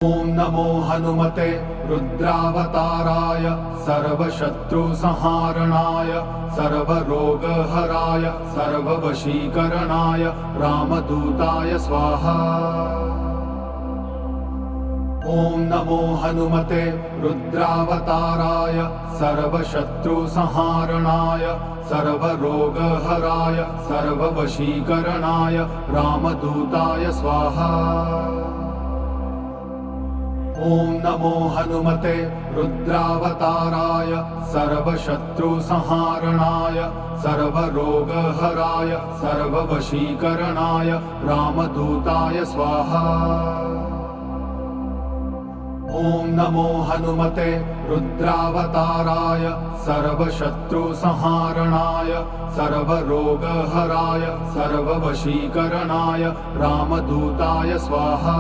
ॐ नमो हनुमते रुद्रावताराय सर्वशत्रुसंहारणाय सर्वरोगहराय सर्ववशीकरणाय रामदूताय स्वाहा। ॐ नमो हनुमते रुद्रावताराय सर्वशत्रुसंहारणाय सर्वरोगहराय सर्ववशीकरणाय रामदूताय स्वाहा। ॐ नमो हनुमते रुद्रावताराय सर्वशत्रुसंहारणाय सर्वरोगहराय सर्ववशीकरणाय रामदूताय स्वाहा। ॐ नमो हनुमते रुद्रावताराय सर्वशत्रुसंहारणाय सर्वरोगहराय सर्ववशीकरणाय रामदूताय स्वाहा।